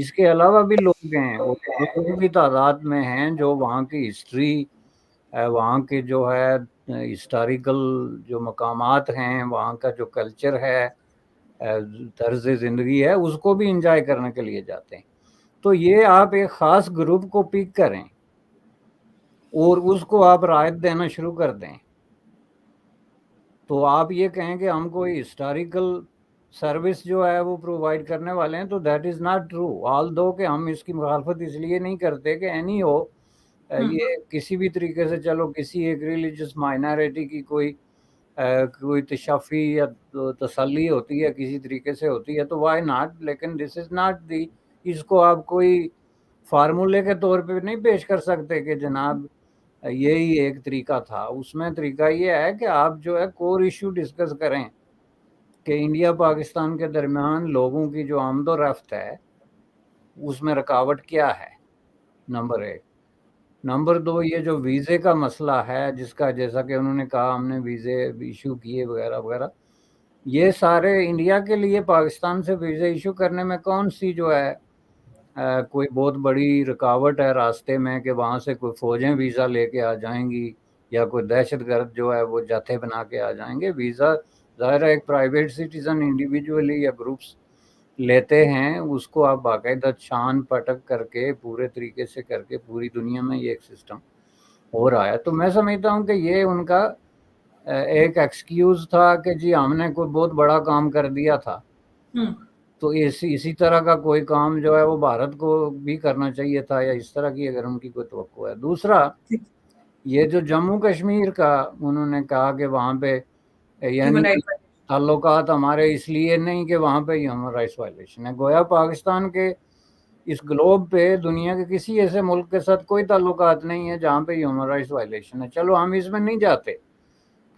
اس کے علاوہ بھی لوگ ہیں، اور بزرگ بھی تعداد میں ہیں جو وہاں کی ہسٹری، وہاں کے جو ہے ہسٹوریکل جو مقامات ہیں، وہاں کا جو کلچر ہے، طرز زندگی ہے، اس کو بھی انجوائے کرنے کے لیے جاتے ہیں. تو یہ آپ ایک خاص گروپ کو پک کریں اور اس کو آپ رعایت دینا شروع کر دیں. تو آپ یہ کہیں کہ ہم کوئی ہسٹوریکل سروس جو ہے وہ پرووائڈ کرنے والے ہیں، تو دیٹ از ناٹ ٹرو. آل دو کہ ہم اس کی مخالفت اس لیے نہیں کرتے کہ اینی ہو، یہ کسی بھی طریقے سے چلو کسی ایک ریلیجس مائنارٹی کی کوئی تشفی یا تسلی ہوتی ہے، کسی طریقے سے ہوتی ہے، تو وائی ناٹ. لیکن دس از ناٹ دی، اس کو آپ کوئی فارمولے کے طور پہ نہیں پیش کر سکتے کہ جناب یہی ایک طریقہ تھا. اس میں طریقہ یہ ہے کہ آپ جو ہے کور ایشو ڈسکس کریں کہ انڈیا پاکستان کے درمیان لوگوں کی جو آمد و رفت ہے اس میں رکاوٹ کیا ہے، نمبر ایک. نمبر دو، یہ جو ویزے کا مسئلہ ہے، جس کا جیسا کہ انہوں نے کہا ہم نے ویزے ایشو کیے وغیرہ وغیرہ، یہ سارے انڈیا کے لیے پاکستان سے ویزے ایشو کرنے میں کون سی جو ہے کوئی بہت بڑی رکاوٹ ہے راستے میں کہ وہاں سے کوئی فوجیں ویزا لے کے آ جائیں گی یا کوئی دہشت گرد جو ہے وہ جتھے بنا کے آ جائیں گے. ویزا ظاہر ہے ایک پرائیویٹ سٹیزن انڈیویجولی یا گروپس لیتے ہیں، اس کو آپ باقاعدہ چھان پٹک کر کے پورے طریقے سے کر کے پوری دنیا میں یہ ایک سسٹم ہو رہا ہے. تو میں سمجھتا ہوں کہ یہ ان کا ایک ایکسکیوز تھا کہ جی ہم نے کوئی بہت بڑا کام کر دیا تھا، تو اسی طرح کا کوئی کام جو ہے وہ بھارت کو بھی کرنا چاہیے تھا، یا اس طرح کی اگر ان کی کوئی توقع ہے. دوسرا، یہ جو جموں کشمیر کا انہوں نے کہا کہ وہاں پہ یعنی تعلقات ہمارے اس لیے نہیں کہ وہاں پہ ہیومن رائٹس وائلیشن ہے. گویا پاکستان کے اس گلوب پہ دنیا کے کسی ایسے ملک کے ساتھ کوئی تعلقات نہیں ہے جہاں پہ ہیومن رائٹس وائلیشن ہے. چلو ہم اس میں نہیں جاتے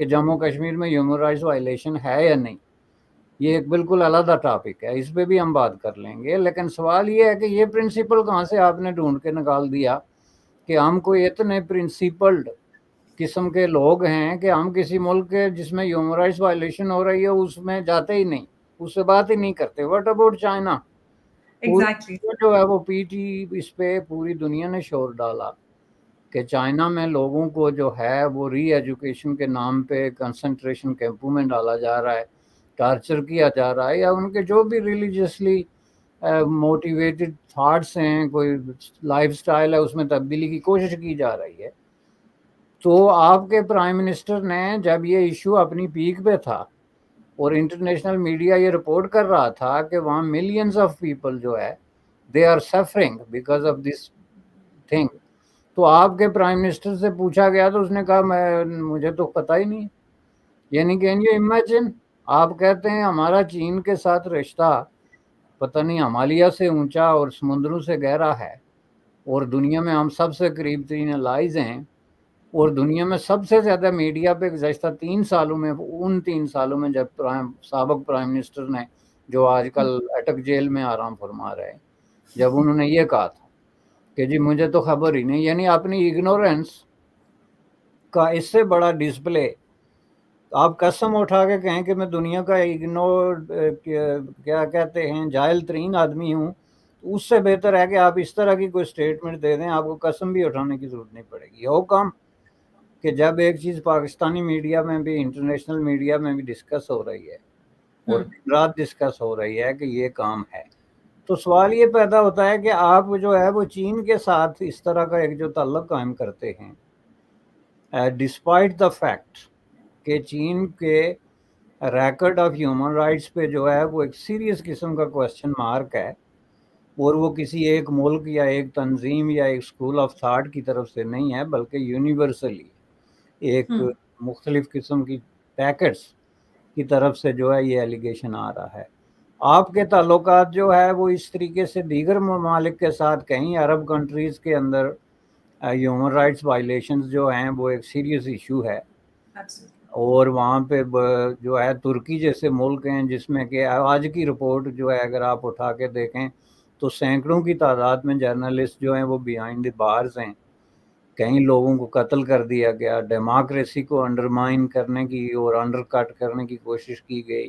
کہ جموں کشمیر میں ہیومن رائٹس وائلیشن ہے یا نہیں، یہ ایک بالکل علیحدہ ٹاپک ہے، اس پہ بھی ہم بات کر لیں گے. لیکن سوال یہ ہے کہ یہ پرنسپل کہاں سے آپ نے ڈھونڈ کے نکال دیا کہ ہم کوئی اتنے پرنسپلڈ قسم کے لوگ ہیں کہ ہم کسی ملک کے جس میں ہیومن رائٹس وائلیشن ہو رہی ہے اس میں جاتے ہی نہیں، اس سے بات ہی نہیں کرتے. What about China? جو ہے وہ پی ٹی اس پہ پوری دنیا نے شور ڈالا کہ چائنا میں لوگوں کو جو ہے وہ ری ایجوکیشن کے نام پہ کنسنٹریشن کیمپوں میں ڈالا جا رہا ہے، ٹارچر کیا جا رہا ہے، یا ان کے جو بھی ریلیجیسلی موٹیویٹڈ تھاٹس ہیں، کوئی لائف سٹائل ہے، اس میں تبدیلی کی کوشش کی جا رہی ہے. تو آپ کے پرائم منسٹر نے جب یہ ایشو اپنی پیک پہ تھا اور انٹرنیشنل میڈیا یہ رپورٹ کر رہا تھا کہ وہاں ملینز آف پیپل جو ہے they are suffering because of this thing, تو آپ کے پرائم منسٹر سے پوچھا گیا تو اس نے کہا مجھے تو پتہ ہی نہیں. یعنی کین یو امیجن، آپ کہتے ہیں ہمارا چین کے ساتھ رشتہ پتہ نہیں ہمالیہ سے اونچا اور سمندروں سے گہرا ہے، اور دنیا میں ہم سب سے قریب ترین الائز ہیں، اور دنیا میں سب سے زیادہ میڈیا پہ گزشتہ 3 سالوں میں، ان 3 سالوں میں جب سابق پرائم منسٹر نے جو آج کل اٹک جیل میں آرام فرما رہے ہیں، جب انہوں نے یہ کہا تھا کہ جی مجھے تو خبر ہی نہیں. یعنی اپنی اگنورنس کا اس سے بڑا ڈسپلے آپ قسم اٹھا کے کہیں کہ میں دنیا کا اگنور کیا کہتے ہیں جاہل ترین آدمی ہوں، تو اس سے بہتر ہے کہ آپ اس طرح کی کوئی سٹیٹمنٹ دے دیں، آپ کو قسم بھی اٹھانے کی ضرورت نہیں پڑے گی. ہو کم کہ جب ایک چیز پاکستانی میڈیا میں بھی، انٹرنیشنل میڈیا میں بھی ڈسکس ہو رہی ہے اور رات ڈسکس ہو رہی ہے کہ یہ کام ہے، تو سوال یہ پیدا ہوتا ہے کہ آپ جو ہے وہ چین کے ساتھ اس طرح کا ایک جو تعلق قائم کرتے ہیں ڈسپائٹ دا فیکٹ کہ چین کے ریکارڈ آف ہیومن رائٹس پہ جو ہے وہ ایک سیریس قسم کا کوسچن مارک ہے، اور وہ کسی ایک ملک یا ایک تنظیم یا ایک اسکول آف تھاٹ کی طرف سے نہیں ہے، بلکہ یونیورسلی ایک مختلف قسم کی پیکٹس کی طرف سے جو ہے یہ ایلیگیشن آ رہا ہے. آپ کے تعلقات جو ہے وہ اس طریقے سے دیگر ممالک کے ساتھ، کہیں عرب کنٹریز کے اندر ہیومن رائٹس وائلیشنز جو ہیں وہ ایک سیریس ایشو ہے، اور وہاں پہ جو ہے ترکی جیسے ملک ہیں جس میں کہ آج کی رپورٹ جو ہے اگر آپ اٹھا کے دیکھیں تو سینکڑوں کی تعداد میں جرنلسٹ جو ہیں وہ بیہائنڈ دی بارز ہیں، کئی لوگوں کو قتل کر دیا گیا، ڈیموکریسی کو انڈرمائن کرنے کی اور انڈر کٹ کرنے کی کوشش کی گئی.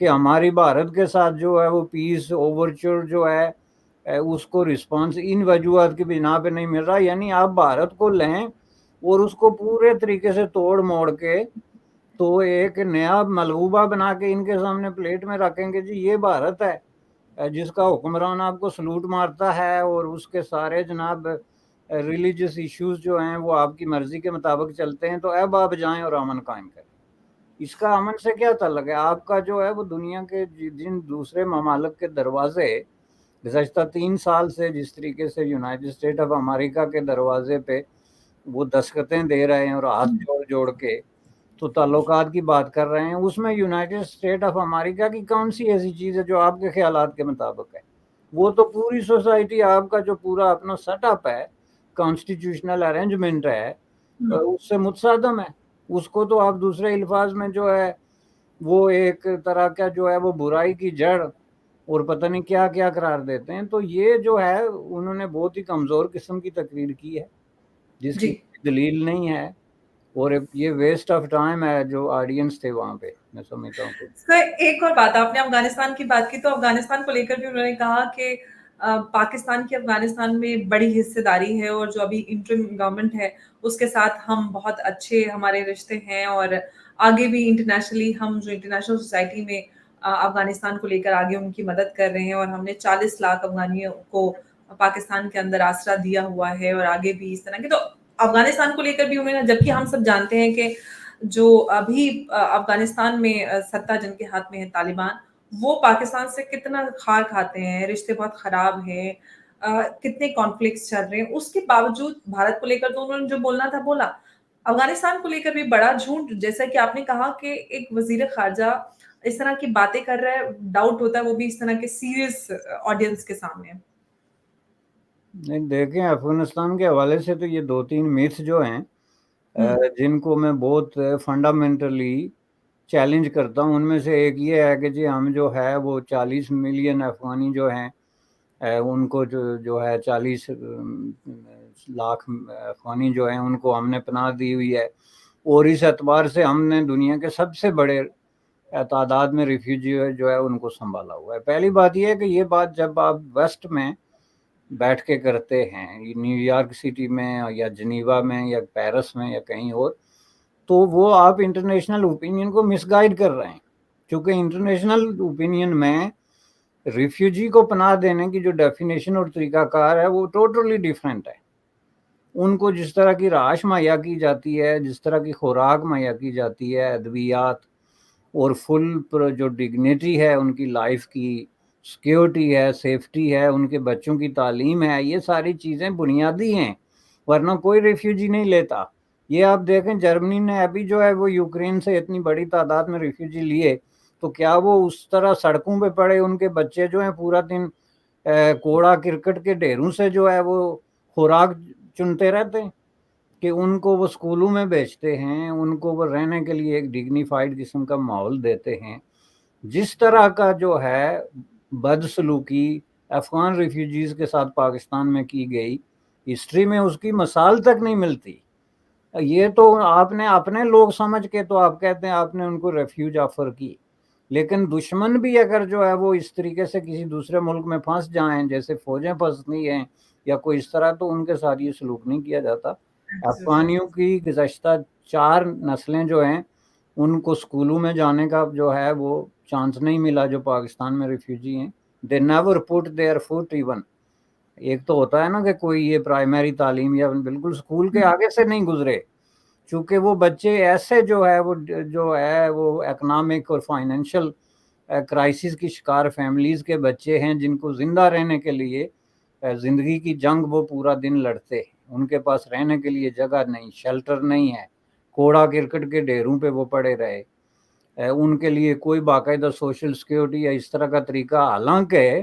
کہ ہماری بھارت کے ساتھ جو ہے وہ پیس اوورچر جو ہے اس کو رسپانس ان وجوہات کی بنا پہ نہیں مل رہا. یعنی آپ بھارت کو لیں اور اس کو پورے طریقے سے توڑ موڑ کے تو ایک نیا ملغوبہ بنا کے ان کے سامنے پلیٹ میں رکھیں گے جی یہ بھارت ہے جس کا حکمران آپ کو سلوٹ مارتا ہے اور اس کے سارے جناب ریلیجس ایشوز جو ہیں وہ آپ کی مرضی کے مطابق چلتے ہیں, تو اب آپ جائیں اور امن قائم کریں. اس کا امن سے کیا تعلق ہے؟ آپ کا جو ہے وہ دنیا کے جن دوسرے ممالک کے دروازے گزشتہ 3 سال سے جس طریقے سے یونائٹڈ اسٹیٹ آف امریکہ کے دروازے پہ وہ دستخطیں دے رہے ہیں اور ہاتھ جوڑ جوڑ کے تو تعلقات کی بات کر رہے ہیں, اس میں یونائٹڈ اسٹیٹ آف امریکہ کی کون سی ایسی چیز ہے جو آپ کے خیالات کے مطابق ہے؟ وہ تو پوری سوسائٹی آپ کا جو پورا اپنا سیٹ اپ ہے, کانسٹیٹیوشنل ارینجمنٹ ہے, اس سے متصادم ہے. اس کو تو آپ دوسرے الفاظ میں جو ہے وہ ایک طرح کا جو ہے وہ برائی کی جڑ اور پتہ نہیں کیا کیا قرار دیتے ہیں. تو یہ جو ہے انہوں نے بہت ہی کمزور قسم کی تقریر کی ہے جس کی جی دلیل نہیں ہے, اور یہ ویسٹ آف ٹائم ہے جو آڈینس تھے وہاں پہ. میں سمجھتا ہوں کہ سر ایک اور بات, آپ نے افغانستان کی بات کی, تو افغانستان کو لے کر بھی انہوں نے کہا کہ پاکستان کی افغانستان میں بڑی حصہ داری ہے, اور جو ابھی انٹرم گورنمنٹ ہے اس کے ساتھ ہم بہت اچھے ہمارے رشتے ہیں, اور آگے بھی انٹرنیشنلی ہم جو انٹرنیشنل سوسائٹی میں افغانستان کو لے کر آگے ان کی مدد کر رہے ہیں, اور ہم نے 40 لاکھ افغانیوں کو پاکستان کے اندر آسرا دیا ہوا ہے, اور آگے بھی اس طرح کے. تو افغانستان کو لے کر بھی انہوں نے, جبکہ ہم سب جانتے ہیں کہ جو ابھی افغانستان میں سطح جن کے ہاتھ میں ہے طالبان, وہ پاکستان سے کتنا کھار کھاتے ہیں, رشتے بہت خراب ہیں, کتنے کانفلکٹس چل رہے ہیں. اس کے باوجود بھارت کو لے کر تو انہوں نے جو بولنا تھا بولا. افغانستان کو لے کر بھی بڑا جھوٹ, جیسا کہ آپ نے کہا کہ ایک وزیر خارجہ اس طرح کی باتیں کر رہا ہے, ڈاؤٹ ہوتا ہے وہ بھی اس طرح کے سیریس آڈینس کے سامنے. نہیں دیکھیں, افغانستان کے حوالے سے تو یہ 2-3 میتھس جو ہیں جن کو میں بہت فنڈامنٹلی چیلنج کرتا ہوں, ان میں سے ایک یہ ہے کہ جی ہم جو ہے وہ 40 ملین افغانی جو ہیں ان کو جو ہے 40 لاکھ افغانی جو ہیں ان کو ہم نے پناہ دی ہوئی ہے, اور اس اعتبار سے ہم نے دنیا کے سب سے بڑے تعداد میں ریفیوجی جو ہے ان کو سنبھالا ہوا ہے. پہلی بات یہ ہے کہ یہ بات جب آپ ویسٹ میں بیٹھ کے کرتے ہیں, نیو یارک سٹی میں یا جنیوا میں یا پیرس میں یا کہیں اور, تو وہ آپ انٹرنیشنل اوپینین کو مس گائیڈ کر رہے ہیں. کیونکہ انٹرنیشنل اوپینین میں ریفیوجی کو پناہ دینے کی جو ڈیفینیشن اور طریقہ کار ہے وہ ٹوٹلی ڈیفرنٹ ہے. ان کو جس طرح کی رہائش مہیا کی جاتی ہے, جس طرح کی خوراک مہیا کی جاتی ہے, ادویات اور فل جو ڈگنیٹی ہے ان کی لائف کی, سیکیورٹی ہے, سیفٹی ہے, ان کے بچوں کی تعلیم ہے, یہ ساری چیزیں بنیادی ہیں, ورنہ کوئی ریفیوجی نہیں لیتا. یہ آپ دیکھیں جرمنی نے ابھی جو ہے وہ یوکرین سے اتنی بڑی تعداد میں ریفیوجی لیے, تو کیا وہ اس طرح سڑکوں پہ پڑے ان کے بچے جو ہیں پورا دن کوڑا کرکٹ کے ڈھیروں سے جو ہے وہ خوراک چنتے رہتے ہیں کہ ان کو وہ اسکولوں میں بیچتے ہیں, ان کو وہ رہنے کے لیے ایک ڈگنیفائڈ قسم کا ماحول دیتے ہیں. جس طرح کا جو ہے بدسلوکی افغان ریفیوجیز کے ساتھ پاکستان میں کی گئی, ہسٹری میں اس کی مثال تک نہیں ملتی. یہ تو آپ نے اپنے لوگ سمجھ کے تو آپ کہتے ہیں آپ نے ان کو ریفیوج آفر کی, لیکن دشمن بھی اگر جو ہے وہ اس طریقے سے کسی دوسرے ملک میں پھنس جائیں جیسے فوجیں پھنستی ہیں یا کوئی اس طرح, تو ان کے ساتھ یہ سلوک نہیں کیا جاتا. افغانیوں کی گزشتہ 4 نسلیں جو ہیں ان کو اسکولوں میں جانے کا جو ہے وہ چانس نہیں ملا جو پاکستان میں ریفیوجی ہیں. They never put their feet even. ایک تو ہوتا ہے نا کہ کوئی یہ پرائمری تعلیم یا بالکل اسکول کے آگے سے نہیں گزرے, چونکہ وہ بچے ایسے جو ہے وہ اکنامک اور فائنینشیل کرائسس کی شکار فیملیز کے بچے ہیں جن کو زندہ رہنے کے لیے زندگی کی جنگ وہ پورا دن لڑتے ہیں. ان کے پاس رہنے کے لیے جگہ نہیں, شیلٹر نہیں ہے, کوڑا کرکٹ کے ڈھیروں پہ وہ پڑے رہے, ان کے لیے کوئی باقاعدہ سوشل سیکیورٹی یا اس طرح کا طریقہ. حالانکہ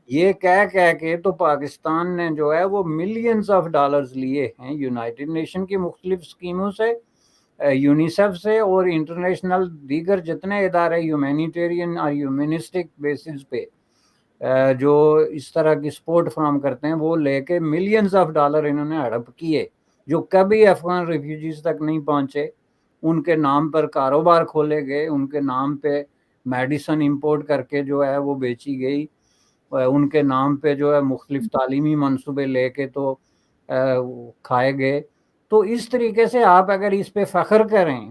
یہ کہہ کے تو پاکستان نے جو ہے وہ ملینز آف ڈالرز لیے ہیں یونائٹڈ نیشن کی مختلف اسکیموں سے, یونیسیف سے, اور انٹرنیشنل دیگر جتنے ادارے ہیومینیٹیرین اور ہیومنسٹک بیسز پہ جو اس طرح کی سپورٹ فراہم کرتے ہیں, وہ لے کے ملینز آف ڈالر انہوں نے ہڑپ کیے جو کبھی افغان ریفیوجیز تک نہیں پہنچے. ان کے نام پر کاروبار کھولے گئے, ان کے نام پہ میڈیسن امپورٹ کر کے جو ہے وہ بیچی گئی، ان کے نام پہ جو ہے مختلف تعلیمی منصوبے لے کے تو کھائے گئے۔ تو اس طریقے سے آپ اگر اس پہ فخر کریں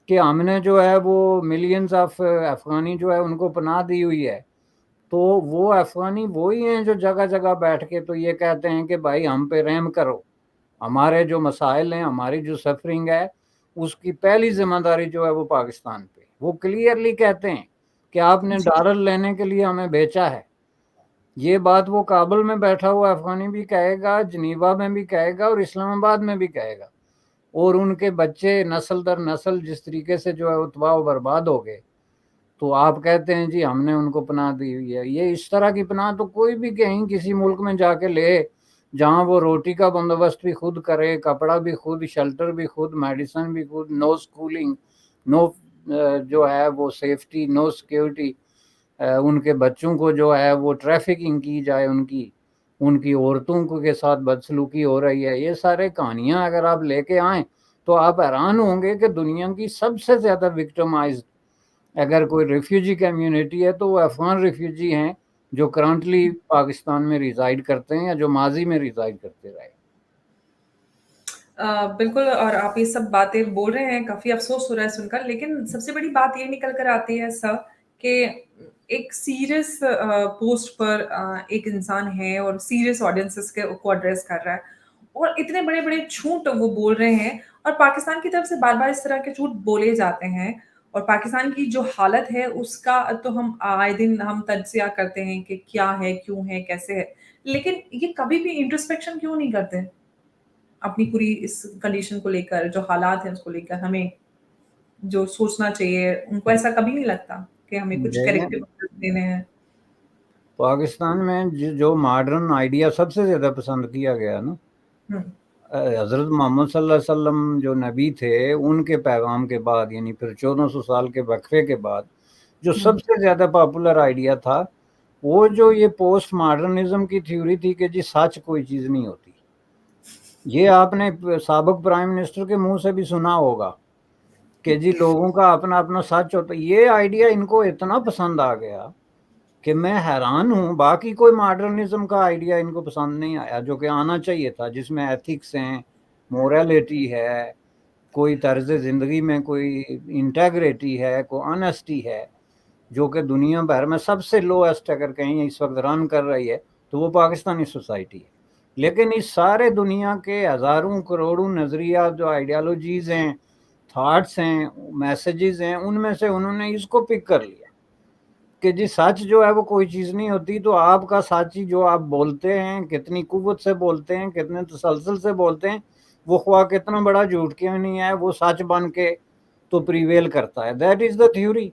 کہ ہم نے جو ہے وہ ملینز آف افغانی جو ہے ان کو پناہ دی ہوئی ہے، تو وہ افغانی وہی ہیں جو جگہ جگہ بیٹھ کے تو یہ کہتے ہیں کہ بھائی ہم پہ رحم کرو، ہمارے جو مسائل ہیں، ہماری جو سفرنگ ہے، اس کی پہلی ذمہ داری جو ہے وہ پاکستان پہ۔ وہ کلیئرلی کہتے ہیں کہ آپ نے جی ڈالر لینے کے لیے ہمیں بیچا ہے۔ یہ بات وہ کابل میں بیٹھا ہوا افغانی بھی کہے گا، جنیوا میں بھی کہے گا، اور اسلام آباد میں بھی کہے گا۔ اور ان کے بچے نسل در نسل جس طریقے سے جو ہے وہ تباہ و برباد ہو گئے، تو آپ کہتے ہیں جی ہم نے ان کو پناہ دی ہوئی ہے۔ یہ اس طرح کی پناہ تو کوئی بھی کہیں کسی ملک میں جا کے لے جہاں وہ روٹی کا بندوبست بھی خود کرے، کپڑا بھی خود، شیلٹر بھی خود، میڈیسن بھی خود، نو سکولنگ، نو جو ہے وہ سیفٹی، نو سیکیورٹی، ان کے بچوں کو جو ہے وہ ٹریفکنگ کی جائے، ان کی عورتوں کے ساتھ بدسلوکی ہو رہی ہے۔ یہ سارے کہانیاں اگر آپ لے کے آئیں تو آپ حیران ہوں گے کہ دنیا کی سب سے زیادہ وکٹمائزڈ اگر کوئی ریفیوجی کمیونٹی ہے تو وہ افغان ریفیوجی ہیں جو کرنٹلی پاکستان میں ریزائڈ کرتے ہیں یا جو ماضی میں ریزائڈ کرتے رہے۔ بالکل، اور آپ یہ سب باتیں بول رہے ہیں، کافی افسوس ہو رہا ہے سن کر، لیکن سب سے بڑی بات یہ نکل کر آتی ہے سر کہ ایک سیریس پوسٹ پر ایک انسان ہے اور سیریس آڈینسز کو ایڈریس کر رہا ہے، اور اتنے بڑے بڑے جھوٹ وہ بول رہے ہیں، اور پاکستان کی طرف سے بار بار اس طرح کے جھوٹ بولے جاتے ہیں، اور پاکستان کی جو حالت ہے اس کا تو ہم آئے دن ہم تجزیہ کرتے ہیں کہ کیا ہے، کیوں ہے، کیسے ہے، لیکن یہ کبھی بھی انٹرسپیکشن کیوں نہیں کرتے اپنی پوری اس کنڈیشن کو لے کر، جو حالات ہیں اس کو لے کر ہمیں جو سوچنا چاہیے، ان کو ایسا کبھی نہیں لگتا کہ ہمیں کچھ دیکھیں کریکٹیو دینے ہیں؟ پاکستان میں جو ماڈرن آئیڈیا سب سے زیادہ پسند کیا گیا نا، ہوں، حضرت محمد صلی اللہ علیہ وسلم جو نبی تھے ان کے پیغام کے بعد، یعنی پھر 1400 سال کے وقفے کے بعد جو ہوں، سب سے زیادہ پاپولر آئیڈیا تھا وہ جو یہ پوسٹ ماڈرنزم کی تھیوری تھی کہ جی سچ کوئی چیز نہیں ہوتی۔ یہ آپ نے سابق پرائم منسٹر کے منہ سے بھی سنا ہوگا کہ جی لوگوں کا اپنا اپنا سچ ہوتا ہے۔ یہ آئیڈیا ان کو اتنا پسند آ گیا کہ میں حیران ہوں، باقی کوئی ماڈرنزم کا آئیڈیا ان کو پسند نہیں آیا جو کہ آنا چاہیے تھا، جس میں ایتھکس ہیں، موریلٹی ہے، کوئی طرز زندگی میں کوئی انٹیگریٹی ہے، کوئی آنیسٹی ہے، جو کہ دنیا بھر میں سب سے لوسٹ اگر کہیں اس وقت رن کر رہی ہے تو وہ پاکستانی سوسائٹی ہے۔ لیکن اس سارے دنیا کے ہزاروں کروڑوں نظریات جو آئیڈیالوجیز ہیں، تھاٹس ہیں، میسیجز ہیں، ان میں سے انہوں نے اس کو پک کر لیا کہ جی سچ جو ہے وہ کوئی چیز نہیں ہوتی۔ تو آپ کا سچ جو آپ بولتے ہیں، کتنی قوت سے بولتے ہیں، کتنے تسلسل سے بولتے ہیں، وہ خواہ کتنا بڑا جھوٹ کیوں نہیں ہے، وہ سچ بن کے تو پریویل کرتا ہے۔ That is the theory.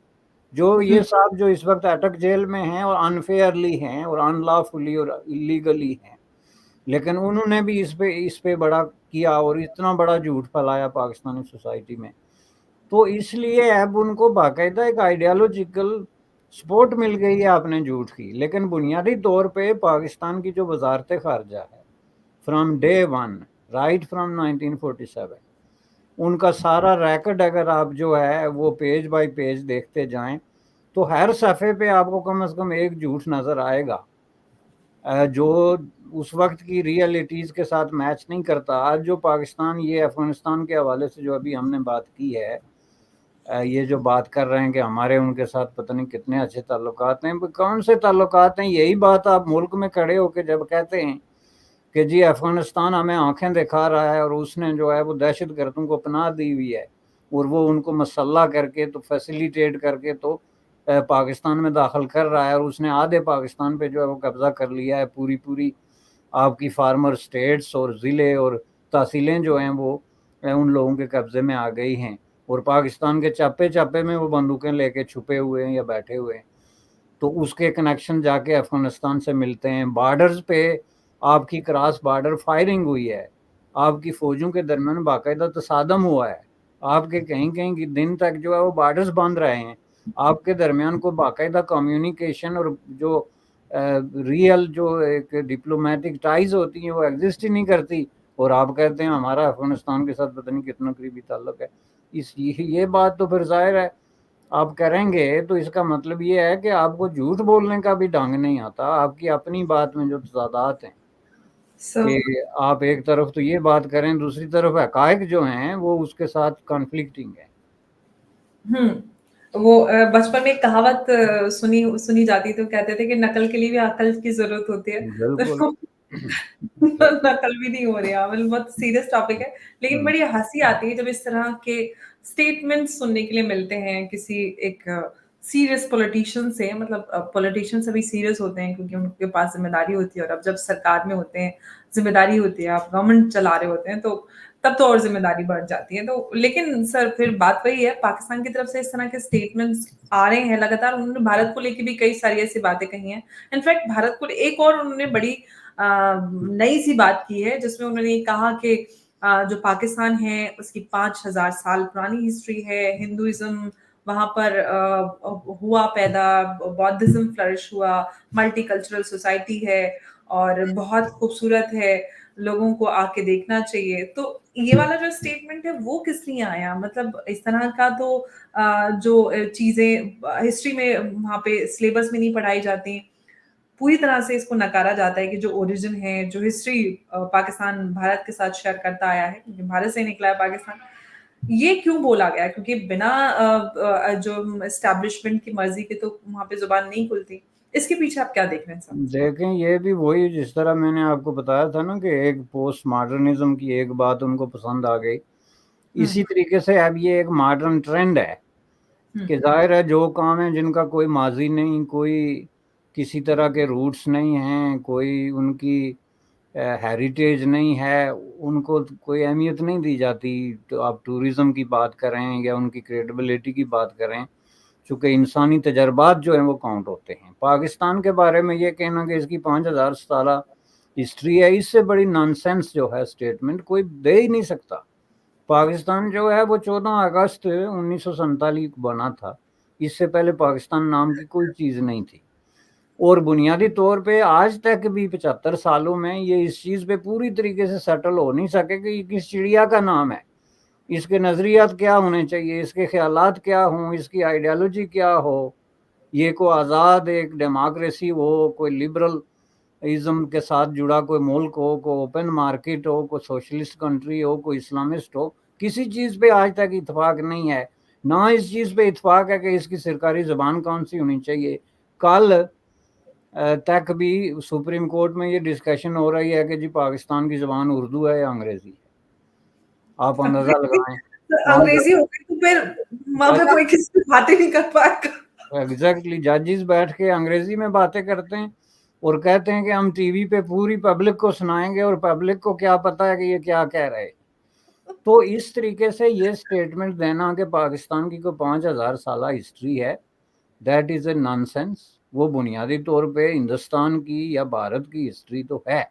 جو یہ صاحب جو اس وقت اٹک جیل میں ہیں اور انفیئرلی ہیں اور ان لافلی اور اللیگلی ہیں، لیکن انہوں نے بھی اس پہ بڑا کیا اور اتنا بڑا جھوٹ پھیلایا پاکستانی سوسائٹی میں۔ تو اس لیے اب ان کو باقاعدہ ایک آئیڈیالوجیکل سپورٹ مل گئی ہے اپنے جھوٹ کی۔ لیکن بنیادی طور پہ پاکستان کی جو وزارت خارجہ ہے from day one, right from 1947، ان کا سارا ریکارڈ اگر آپ جو ہے وہ پیج بائی پیج دیکھتے جائیں تو ہر صفحے پہ آپ کو کم از کم ایک جھوٹ نظر آئے گا جو اس وقت کی ریئلٹیز کے ساتھ میچ نہیں کرتا۔ آج جو پاکستان یہ افغانستان کے حوالے سے جو ابھی ہم نے بات کی ہے، یہ جو بات کر رہے ہیں کہ ہمارے ان کے ساتھ پتہ نہیں کتنے اچھے تعلقات ہیں، کون سے تعلقات ہیں؟ یہی بات آپ ملک میں کھڑے ہو کے جب کہتے ہیں کہ جی افغانستان ہمیں آنکھیں دکھا رہا ہے اور اس نے جو ہے وہ دہشت گردوں کو پناہ دی ہوئی ہے اور وہ ان کو مسلح کر کے تو فیسیلیٹیٹ کر کے تو پاکستان میں داخل کر رہا ہے، اور اس نے آدھے پاکستان پہ جو ہے وہ قبضہ کر لیا ہے، پوری آپ کی فارمر سٹیٹس اور ضلع اور تحصیلیں جو ہیں وہ ان لوگوں کے قبضے میں آ گئی ہیں، اور پاکستان کے چپے چپے میں وہ بندوقیں لے کے چھپے ہوئے ہیں یا بیٹھے ہوئے ہیں۔ تو اس کے کنیکشن جا کے افغانستان سے ملتے ہیں۔ بارڈرز پہ آپ کی کراس بارڈر فائرنگ ہوئی ہے، آپ کی فوجوں کے درمیان باقاعدہ تصادم ہوا ہے، آپ کے کہیں کہیں دن تک جو ہے وہ بارڈرز بند رہے ہیں، آپ کے درمیان کو باقاعدہ کمیونیکیشن اور جو ریئل جو ایک ڈپلومیٹک ٹائز ہوتی ہیں وہ ایگزسٹ ہی نہیں کرتی، اور آپ کہتے ہیں ہمارا افغانستان کے ساتھ پتہ نہیں کتنا قریبی تعلق ہے۔ یہ بات تو پھر ظاہر ہے آپ کریں گے تو اس کا مطلب یہ ہے کہ آپ کو جھوٹ بولنے کا بھی ڈھنگ نہیں آتا. آپ کی اپنی بات میں جو تضادات ہیں سو کہ آپ ایک طرف تو یہ بات کریں, دوسری طرف حقائق جو ہیں وہ اس کے ساتھ کنفلکٹنگ ہے. ہوں وہ بچپن میں ایک کہاوت سنی سنی جاتی تو کہتے تھے کہ نقل کے لیے بھی عقل کی ضرورت ہوتی ہے. بالکل. تو نقل بھی نہیں ہو رہی ہے. بہت سیریس ٹاپک ہے لیکن بڑی ہنسی آتی ہے جب اس طرح کے اسٹیٹمنٹ سننے کے لیے ملتے ہیں کسی ایک سیریس پولیٹیشین سے. مطلب پولیٹیشین سبھی سیریس ہوتے ہیں کیونکہ ان کے پاس ذمہ داری ہوتی ہے, اور اب جب سرکار میں ہوتے ہیں ذمہ داری ہوتی ہے, آپ گورنمنٹ چلا رہے ہوتے ہیں, تو تب تو اور ذمہ داری بڑھ جاتی ہے. تو لیکن سر پھر بات وہی ہے, پاکستان کی طرف سے اس طرح کے اسٹیٹمنٹس آ رہے ہیں لگاتار. انہوں نے بھارت کو لے کے بھی کئی ساری ایسی باتیں کہی ہیں. انفیکٹ بھارت کو ایک اور انہوں نے بڑی نئی سی بات کی ہے جس میں انہوں نے یہ کہا کہ جو پاکستان ہے اس کی 5,000 سال پرانی ہسٹری ہے. ہندوازم وہاں پر ہوا پیدا, بودھزم فلرش ہوا, ملٹی کلچرل سوسائٹی ہے اور بہت خوبصورت ہے, لوگوں کو آ کے دیکھنا چاہیے. تو یہ والا جو اسٹیٹمنٹ ہے وہ کس لیے آیا؟ مطلب اس طرح کا تو جو چیزیں ہسٹری میں وہاں پہ سلیبس میں نہیں پڑھائی جاتی, پوری طرح سے اس کو نکارا جاتا ہے کہ جو اوریجن ہے, جو ہسٹری پاکستان بھارت کے ساتھ شیئر کرتا آیا ہے, کیونکہ بھارت سے نکلا ہے پاکستان, یہ کیوں بولا گیا؟ کیونکہ بنا جو اسٹیبلشمنٹ کی مرضی کے تو وہاں پہ زبان نہیں کھلتی. اس کے پیچھے آپ کیا دیکھ رہے ہیں سر؟ دیکھیں یہ بھی وہی جس طرح میں نے آپ کو بتایا تھا نا کہ ایک پوسٹ ماڈرنزم کی ایک بات ان کو پسند آ گئی, اسی طریقے سے اب یہ ایک ماڈرن ٹرینڈ ہے کہ ظاہر ہے جو کام ہے جن کا کوئی ماضی نہیں, کوئی کسی طرح کے روٹس نہیں ہیں, کوئی ان کی ہیریٹیج نہیں ہے, ان کو کوئی اہمیت نہیں دی جاتی. تو آپ ٹورزم کی بات کریں یا ان کی کریڈیبلٹی کی بات کریں, چونکہ انسانی تجربات جو ہیں وہ کاؤنٹ ہوتے ہیں. پاکستان کے بارے میں یہ کہنا کہ اس کی 5,000 سالہ ہسٹری ہے, اس سے بڑی نانسنس جو ہے اسٹیٹمنٹ کوئی دے ہی نہیں سکتا. پاکستان جو ہے وہ 14 اگست 1947 بنا تھا, اس سے پہلے پاکستان نام کی کوئی چیز نہیں تھی. اور بنیادی طور پہ آج تک بھی 75 سالوں میں یہ اس چیز پہ پوری طریقے سے سیٹل ہو نہیں سکے کہ یہ کس چڑیا کا نام ہے, اس کے نظریات کیا ہونے چاہیے, اس کے خیالات کیا ہوں, اس کی آئیڈیالوجی کیا ہو, یہ کوئی آزاد ایک ڈیموکریسی ہو, کوئی لبرل ازم کے ساتھ جڑا کوئی ملک ہو, کوئی اوپن مارکیٹ ہو, کوئی سوشلسٹ کنٹری ہو, کوئی اسلامسٹ ہو, کسی چیز پہ آج تک اتفاق نہیں ہے. نہ اس چیز پہ اتفاق ہے کہ اس کی سرکاری زبان کون سی ہونی چاہیے. کل تک بھی سپریم کورٹ میں یہ ڈسکشن ہو رہی ہے کہ جی پاکستان کی زبان اردو ہے یا انگریزی ہے. آپ اندازہ لگائیں. انگریزی ہو گئی تو پھر وہاں پہ کوئی کسی سے باتیں نہیں کر پائے گا. ایگزیکٹلی, ججز بیٹھ کے انگریزی میں باتیں کرتے ہیں اور کہتے ہیں کہ ہم ٹی وی پہ پوری پبلک کو سنائیں گے, اور پبلک کو کیا پتا ہے کہ یہ کیا کہہ رہے. تو اس طریقے سے یہ سٹیٹمنٹ دینا کہ پاکستان کی کوئی 5,000 سالہ ہسٹری ہے, that is a naan sense. وہ بنیادی طور پہ ہندوستان کی یا بھارت کی ہسٹری تو ہے,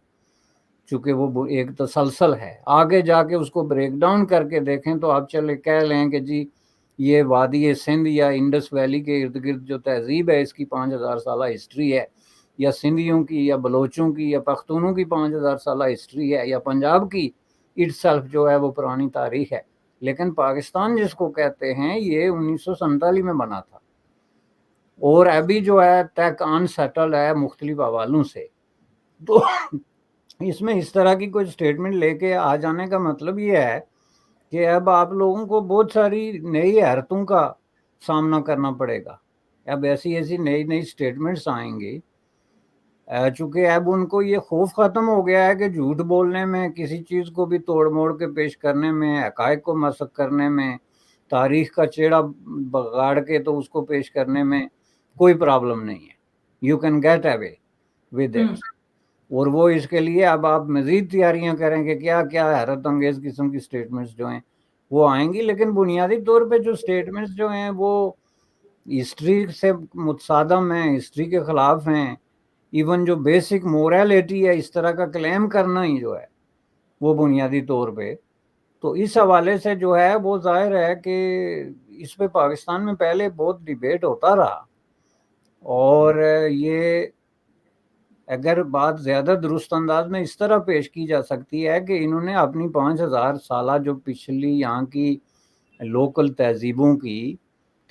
چونکہ وہ ایک تسلسل ہے. آگے جا کے اس کو بریک ڈاؤن کر کے دیکھیں تو آپ چلے کہہ لیں کہ جی یہ وادی سندھ یا انڈس ویلی کے ارد گرد جو تہذیب ہے اس کی 5,000 سالہ ہسٹری ہے, یا سندھیوں کی یا بلوچوں کی یا پختونوں کی 5,000 سالہ ہسٹری ہے, یا پنجاب کی اٹ سیلف جو ہے وہ پرانی تاریخ ہے. لیکن پاکستان جس کو کہتے ہیں یہ 1947 میں بنا تھا, اور ابھی جو ہے تک ان سیٹل ہے مختلف حوالوں سے. تو اس میں اس طرح کی کوئی سٹیٹمنٹ لے کے آ جانے کا مطلب یہ ہے کہ اب آپ لوگوں کو بہت ساری نئی حیرتوں کا سامنا کرنا پڑے گا. اب ایسی نئی سٹیٹمنٹس آئیں گی, چونکہ اب ان کو یہ خوف ختم ہو گیا ہے کہ جھوٹ بولنے میں, کسی چیز کو بھی توڑ موڑ کے پیش کرنے میں, حقائق کو مسخ کرنے میں, تاریخ کا چیڑا بگاڑ کے تو اس کو پیش کرنے میں کوئی پرابلم نہیں ہے. You can get away with it. اور وہ اس کے لیے اب آپ مزید تیاریاں کریں کہ کیا کیا حیرت انگیز قسم کی سٹیٹمنٹس جو ہیں وہ آئیں گی. لیکن بنیادی طور پہ جو سٹیٹمنٹس جو ہیں وہ ہسٹری سے متصادم ہیں, ہسٹری کے خلاف ہیں. ایون جو بیسک موریلٹی ہے اس طرح کا کلیم کرنا ہی جو ہے وہ بنیادی طور پہ, تو اس حوالے سے جو ہے وہ ظاہر ہے کہ اس پہ پاکستان میں پہلے بہت ڈیبیٹ ہوتا رہا. اور یہ اگر بات زیادہ درست انداز میں اس طرح پیش کی جا سکتی ہے کہ انہوں نے اپنی 5,000 سالہ جو پچھلی یہاں کی لوکل تہذیبوں کی